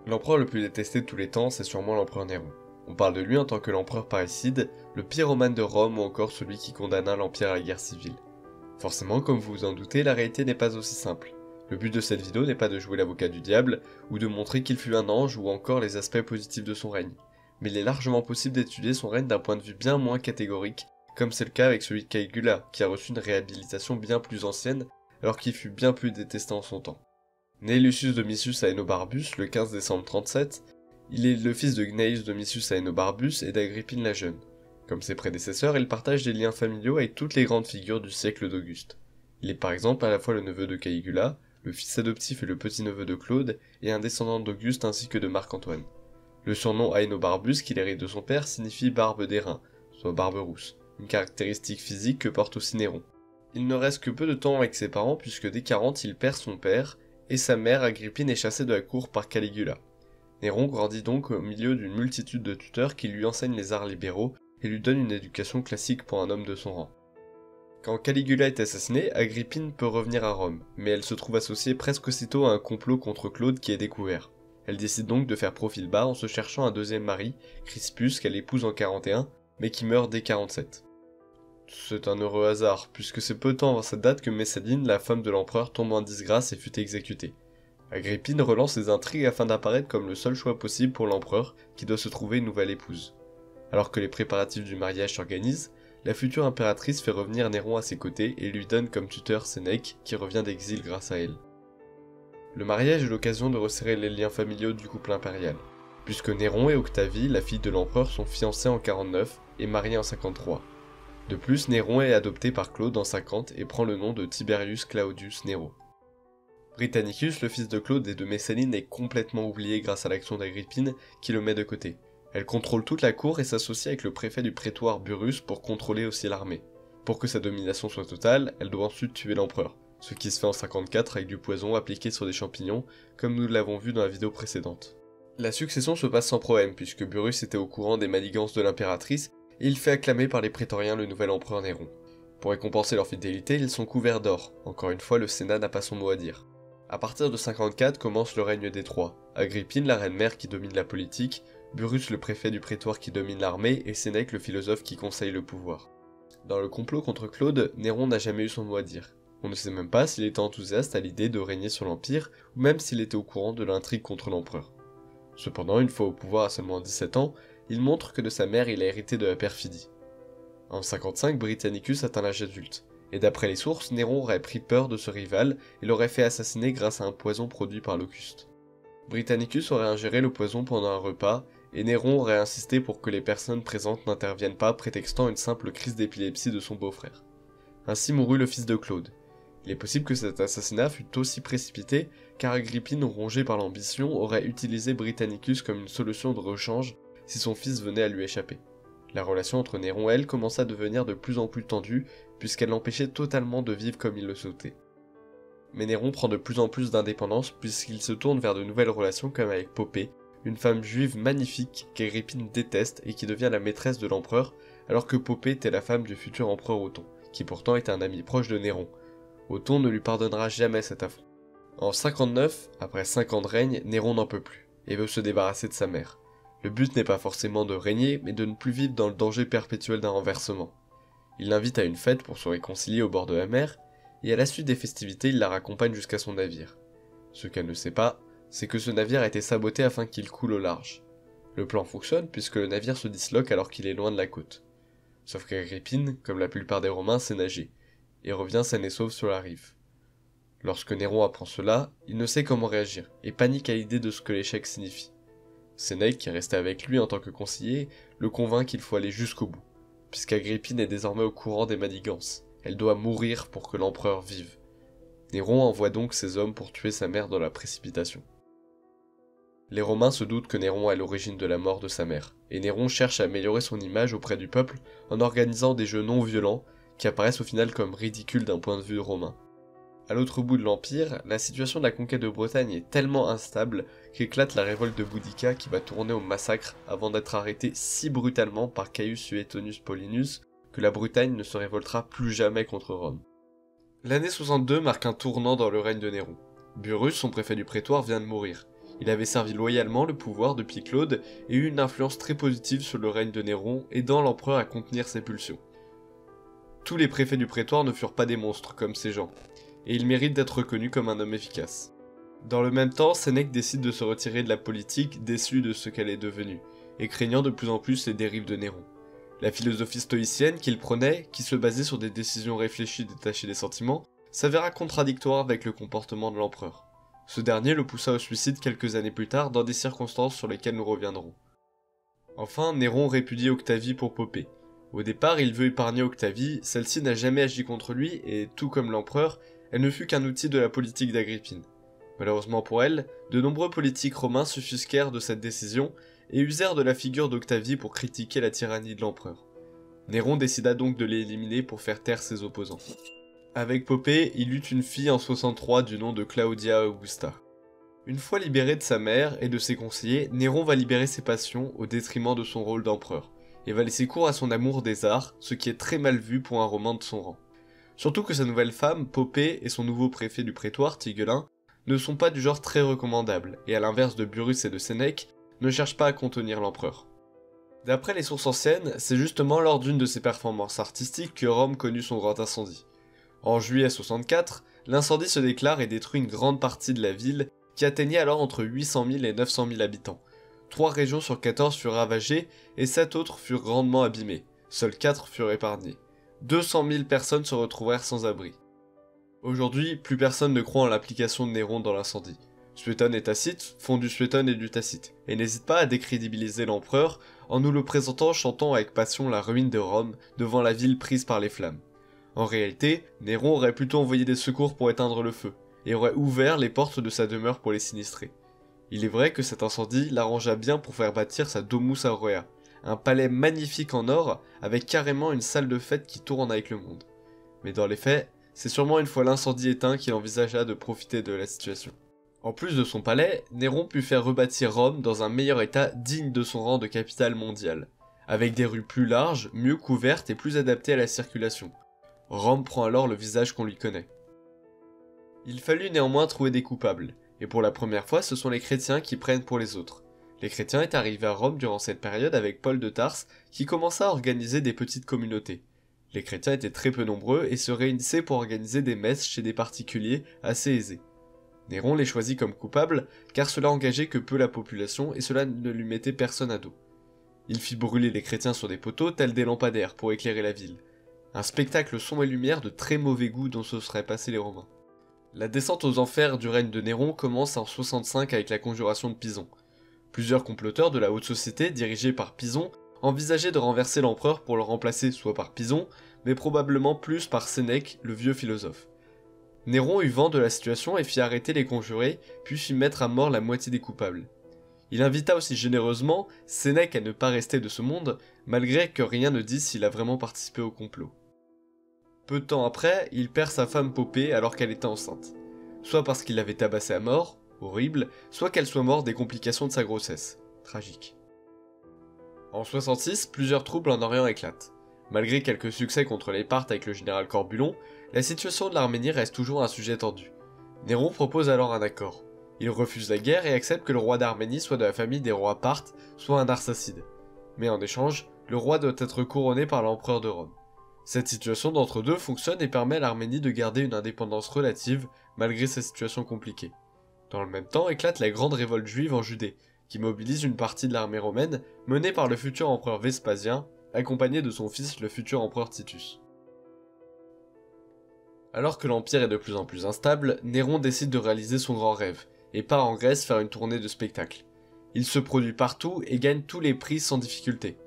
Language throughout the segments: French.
L'empereur le plus détesté de tous les temps, c'est sûrement l'empereur Néron. On parle de lui en tant que l'empereur parricide, le pyromane de Rome ou encore celui qui condamna l'Empire à la guerre civile. Forcément, comme vous vous en doutez, la réalité n'est pas aussi simple. Le but de cette vidéo n'est pas de jouer l'avocat du diable, ou de montrer qu'il fut un ange ou encore les aspects positifs de son règne. Mais il est largement possible d'étudier son règne d'un point de vue bien moins catégorique, comme c'est le cas avec celui de Caligula, qui a reçu une réhabilitation bien plus ancienne, alors qu'il fut bien plus détesté en son temps. Né Lucius Domitius Aenobarbus le 15 décembre 37, il est le fils de Gnaeus Domitius Aenobarbus et d'Agrippine la Jeune. Comme ses prédécesseurs, il partage des liens familiaux avec toutes les grandes figures du siècle d'Auguste. Il est par exemple à la fois le neveu de Caligula, le fils adoptif et le petit-neveu de Claude, et un descendant d'Auguste ainsi que de Marc-Antoine. Le surnom Aenobarbus qu'il hérite de son père signifie barbe d'airain, soit barbe rousse, une caractéristique physique que porte aussi Néron. Il ne reste que peu de temps avec ses parents puisque dès 40 il perd son père, et sa mère Agrippine est chassée de la cour par Caligula. Néron grandit donc au milieu d'une multitude de tuteurs qui lui enseignent les arts libéraux et lui donnent une éducation classique pour un homme de son rang. Quand Caligula est assassiné, Agrippine peut revenir à Rome, mais elle se trouve associée presque aussitôt à un complot contre Claude qui est découvert. Elle décide donc de faire profil bas en se cherchant un deuxième mari, Crispus, qu'elle épouse en 41, mais qui meurt dès 47. C'est un heureux hasard, puisque c'est peu de temps avant cette date que Messalline, la femme de l'empereur, tombe en disgrâce et fut exécutée. Agrippine relance ses intrigues afin d'apparaître comme le seul choix possible pour l'empereur, qui doit se trouver une nouvelle épouse. Alors que les préparatifs du mariage s'organisent, la future impératrice fait revenir Néron à ses côtés et lui donne comme tuteur Sénèque, qui revient d'exil grâce à elle. Le mariage est l'occasion de resserrer les liens familiaux du couple impérial, puisque Néron et Octavie, la fille de l'empereur, sont fiancés en 49 et mariés en 53. De plus, Néron est adopté par Claude en 50 et prend le nom de Tiberius Claudius Nero. Britannicus, le fils de Claude et de Messalline, est complètement oublié grâce à l'action d'Agrippine qui le met de côté. Elle contrôle toute la cour et s'associe avec le préfet du prétoire Burrus pour contrôler aussi l'armée. Pour que sa domination soit totale, elle doit ensuite tuer l'empereur, ce qui se fait en 54 avec du poison appliqué sur des champignons, comme nous l'avons vu dans la vidéo précédente. La succession se passe sans problème puisque Burrus était au courant des manigances de l'impératrice et il fait acclamer par les prétoriens le nouvel empereur Néron. Pour récompenser leur fidélité, ils sont couverts d'or. Encore une fois, le Sénat n'a pas son mot à dire. À partir de 54 commence le règne des Trois. Agrippine, la reine-mère qui domine la politique, Burrus, le préfet du prétoire qui domine l'armée, et Sénèque, le philosophe qui conseille le pouvoir. Dans le complot contre Claude, Néron n'a jamais eu son mot à dire. On ne sait même pas s'il était enthousiaste à l'idée de régner sur l'Empire, ou même s'il était au courant de l'intrigue contre l'empereur. Cependant, une fois au pouvoir à seulement 17 ans, il montre que de sa mère il a hérité de la perfidie. En 55, Britannicus atteint l'âge adulte, et d'après les sources, Néron aurait pris peur de ce rival et l'aurait fait assassiner grâce à un poison produit par Locuste. Britannicus aurait ingéré le poison pendant un repas, et Néron aurait insisté pour que les personnes présentes n'interviennent pas, prétextant une simple crise d'épilepsie de son beau-frère. Ainsi mourut le fils de Claude. Il est possible que cet assassinat fût aussi précipité, car Agrippine, rongée par l'ambition, aurait utilisé Britannicus comme une solution de rechange si son fils venait à lui échapper. La relation entre Néron et elle commença à devenir de plus en plus tendue, puisqu'elle l'empêchait totalement de vivre comme il le souhaitait. Mais Néron prend de plus en plus d'indépendance, puisqu'il se tourne vers de nouvelles relations comme avec Poppée, une femme juive magnifique qu'Agrippine déteste et qui devient la maîtresse de l'empereur, alors que Poppée était la femme du futur empereur Othon, qui pourtant était un ami proche de Néron. Othon ne lui pardonnera jamais cet affront. En 59, après 5 ans de règne, Néron n'en peut plus, et veut se débarrasser de sa mère. Le but n'est pas forcément de régner, mais de ne plus vivre dans le danger perpétuel d'un renversement. Il l'invite à une fête pour se réconcilier au bord de la mer, et à la suite des festivités, il la raccompagne jusqu'à son navire. Ce qu'elle ne sait pas, c'est que ce navire a été saboté afin qu'il coule au large. Le plan fonctionne puisque le navire se disloque alors qu'il est loin de la côte. Sauf qu'Agrippine, comme la plupart des Romains, sait nager, et revient saine et sauve sur la rive. Lorsque Néron apprend cela, il ne sait comment réagir, et panique à l'idée de ce que l'échec signifie. Sénèque, qui est resté avec lui en tant que conseiller, le convainc qu'il faut aller jusqu'au bout, puisqu'Agrippine est désormais au courant des manigances. Elle doit mourir pour que l'empereur vive. Néron envoie donc ses hommes pour tuer sa mère dans la précipitation. Les Romains se doutent que Néron est à l'origine de la mort de sa mère, et Néron cherche à améliorer son image auprès du peuple en organisant des jeux non violents qui apparaissent au final comme ridicules d'un point de vue romain. À l'autre bout de l'Empire, la situation de la conquête de Bretagne est tellement instable qu'éclate la révolte de Boudica qui va tourner au massacre avant d'être arrêtée si brutalement par Caius Suetonius Paulinus que la Bretagne ne se révoltera plus jamais contre Rome. L'année 62 marque un tournant dans le règne de Néron. Burrus, son préfet du prétoire, vient de mourir. Il avait servi loyalement le pouvoir depuis Claude et eu une influence très positive sur le règne de Néron, aidant l'empereur à contenir ses pulsions. Tous les préfets du prétoire ne furent pas des monstres comme ces gens, et il mérite d'être reconnu comme un homme efficace. Dans le même temps, Sénèque décide de se retirer de la politique, déçu de ce qu'elle est devenue, et craignant de plus en plus les dérives de Néron. La philosophie stoïcienne qu'il prenait, qui se basait sur des décisions réfléchies détachées des sentiments, s'avéra contradictoire avec le comportement de l'empereur. Ce dernier le poussa au suicide quelques années plus tard dans des circonstances sur lesquelles nous reviendrons. Enfin, Néron répudie Octavie pour Poppée. Au départ, il veut épargner Octavie, celle-ci n'a jamais agi contre lui et, tout comme l'empereur, elle ne fut qu'un outil de la politique d'Agrippine. Malheureusement pour elle, de nombreux politiques romains s'offusquèrent de cette décision et usèrent de la figure d'Octavie pour critiquer la tyrannie de l'empereur. Néron décida donc de l'éliminer pour faire taire ses opposants. Avec Poppée, il eut une fille en 63 du nom de Claudia Augusta. Une fois libéré de sa mère et de ses conseillers, Néron va libérer ses passions au détriment de son rôle d'empereur, et va laisser cours à son amour des arts, ce qui est très mal vu pour un romain de son rang. Surtout que sa nouvelle femme, Poppée, et son nouveau préfet du prétoire, Tigellin, ne sont pas du genre très recommandables, et à l'inverse de Burrus et de Sénèque, ne cherchent pas à contenir l'empereur. D'après les sources anciennes, c'est justement lors d'une de ses performances artistiques que Rome connut son grand incendie. En juillet 64, l'incendie se déclare et détruit une grande partie de la ville, qui atteignait alors entre 800 000 et 900 000 habitants. 3 régions sur 14 furent ravagées et 7 autres furent grandement abîmées, seules 4 furent épargnées. 200 000 personnes se retrouvèrent sans abri. Aujourd'hui, plus personne ne croit en l'application de Néron dans l'incendie. Suétone et Tacite font du Suétone et du Tacite, et n'hésitent pas à décrédibiliser l'empereur en nous le présentant chantant avec passion la ruine de Rome devant la ville prise par les flammes. En réalité, Néron aurait plutôt envoyé des secours pour éteindre le feu, et aurait ouvert les portes de sa demeure pour les sinistrés. Il est vrai que cet incendie l'arrangea bien pour faire bâtir sa Domus Aurea, un palais magnifique en or avec carrément une salle de fête qui tourne avec le monde. Mais dans les faits, c'est sûrement une fois l'incendie éteint qu'il envisagea de profiter de la situation. En plus de son palais, Néron put faire rebâtir Rome dans un meilleur état digne de son rang de capitale mondiale, avec des rues plus larges, mieux couvertes et plus adaptées à la circulation. Rome prend alors le visage qu'on lui connaît. Il fallut néanmoins trouver des coupables, et pour la première fois ce sont les chrétiens qui prennent pour les autres. Les chrétiens étaient arrivés à Rome durant cette période avec Paul de Tarse qui commença à organiser des petites communautés. Les chrétiens étaient très peu nombreux et se réunissaient pour organiser des messes chez des particuliers assez aisés. Néron les choisit comme coupables car cela engageait que peu la population et cela ne lui mettait personne à dos. Il fit brûler les chrétiens sur des poteaux tels des lampadaires pour éclairer la ville. Un spectacle son et lumière de très mauvais goût dont se seraient passés les Romains. La descente aux enfers du règne de Néron commence en 65 avec la conjuration de Pison. Plusieurs comploteurs de la haute société, dirigés par Pison, envisageaient de renverser l'empereur pour le remplacer soit par Pison, mais probablement plus par Sénèque, le vieux philosophe. Néron eut vent de la situation et fit arrêter les conjurés, puis fit mettre à mort la moitié des coupables. Il invita aussi généreusement Sénèque à ne pas rester de ce monde, malgré que rien ne dise s'il a vraiment participé au complot. Peu de temps après, il perd sa femme Poppée alors qu'elle était enceinte. Soit parce qu'il l'avait tabassée à mort, horrible, soit qu'elle soit morte des complications de sa grossesse, tragique. En 66, plusieurs troubles en Orient éclatent. Malgré quelques succès contre les Parthes avec le général Corbulon, la situation de l'Arménie reste toujours un sujet tendu. Néron propose alors un accord. Il refuse la guerre et accepte que le roi d'Arménie soit de la famille des rois Parthes, soit un Arsacide. Mais en échange, le roi doit être couronné par l'empereur de Rome. Cette situation d'entre-deux fonctionne et permet à l'Arménie de garder une indépendance relative malgré sa situation compliquée. Dans le même temps éclate la grande révolte juive en Judée, qui mobilise une partie de l'armée romaine menée par le futur empereur Vespasien, accompagné de son fils le futur empereur Titus. Alors que l'empire est de plus en plus instable, Néron décide de réaliser son grand rêve, et part en Grèce faire une tournée de spectacles. Il se produit partout et gagne tous les prix sans difficulté.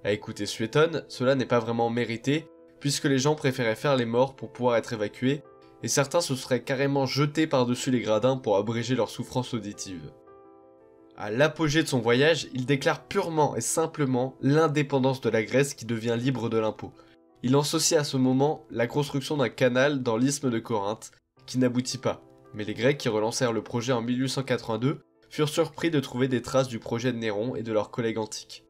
À écouter Suétone, cela n'est pas vraiment mérité, puisque les gens préféraient faire les morts pour pouvoir être évacués, et certains se seraient carrément jetés par-dessus les gradins pour abréger leur souffrance auditive. À l'apogée de son voyage, il déclare purement et simplement l'indépendance de la Grèce qui devient libre de l'impôt. Il associe à ce moment la construction d'un canal dans l'isthme de Corinthe, qui n'aboutit pas, mais les Grecs qui relancèrent le projet en 1882 furent surpris de trouver des traces du projet de Néron et de leurs collègues antiques.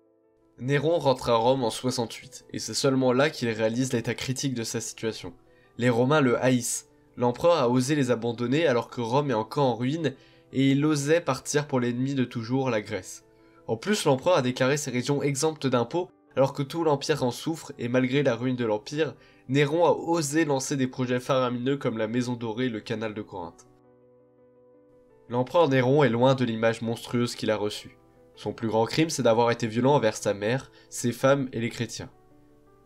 Néron rentre à Rome en 68, et c'est seulement là qu'il réalise l'état critique de sa situation. Les Romains le haïssent. L'empereur a osé les abandonner alors que Rome est encore en ruine, et il osait partir pour l'ennemi de toujours, la Grèce. En plus, l'empereur a déclaré ces régions exemptes d'impôts, alors que tout l'Empire en souffre, et malgré la ruine de l'Empire, Néron a osé lancer des projets faramineux comme la Maison Dorée et le canal de Corinthe. L'empereur Néron est loin de l'image monstrueuse qu'il a reçue. Son plus grand crime, c'est d'avoir été violent envers sa mère, ses femmes et les chrétiens.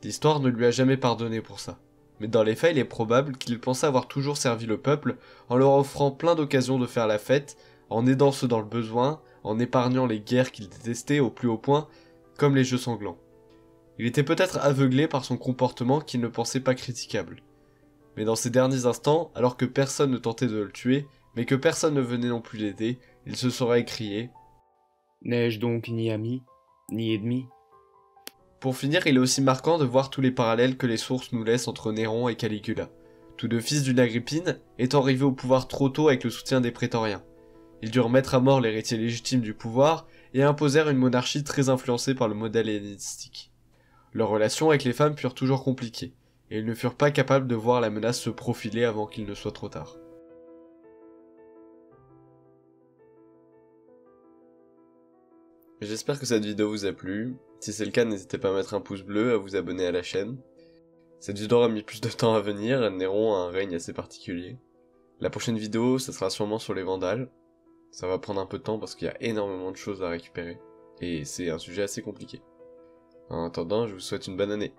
L'histoire ne lui a jamais pardonné pour ça. Mais dans les faits, il est probable qu'il pensait avoir toujours servi le peuple en leur offrant plein d'occasions de faire la fête, en aidant ceux dans le besoin, en épargnant les guerres qu'il détestait au plus haut point, comme les jeux sanglants. Il était peut-être aveuglé par son comportement qu'il ne pensait pas critiquable. Mais dans ces derniers instants, alors que personne ne tentait de le tuer, mais que personne ne venait non plus l'aider, il se serait écrié « N'ai-je donc ni ami, ni ennemi ?» Pour finir, il est aussi marquant de voir tous les parallèles que les sources nous laissent entre Néron et Caligula. Tous deux fils d'une Agrippine, étant arrivés au pouvoir trop tôt avec le soutien des prétoriens. Ils durent mettre à mort l'héritier légitime du pouvoir et imposèrent une monarchie très influencée par le modèle hellénistique. Leurs relations avec les femmes furent toujours compliquées, et ils ne furent pas capables de voir la menace se profiler avant qu'il ne soit trop tard. J'espère que cette vidéo vous a plu. Si c'est le cas, n'hésitez pas à mettre un pouce bleu, à vous abonner à la chaîne. Cette vidéo aura mis plus de temps à venir, Néron a un règne assez particulier. La prochaine vidéo, ça sera sûrement sur les Vandales. Ça va prendre un peu de temps parce qu'il y a énormément de choses à récupérer. Et c'est un sujet assez compliqué. En attendant, je vous souhaite une bonne année.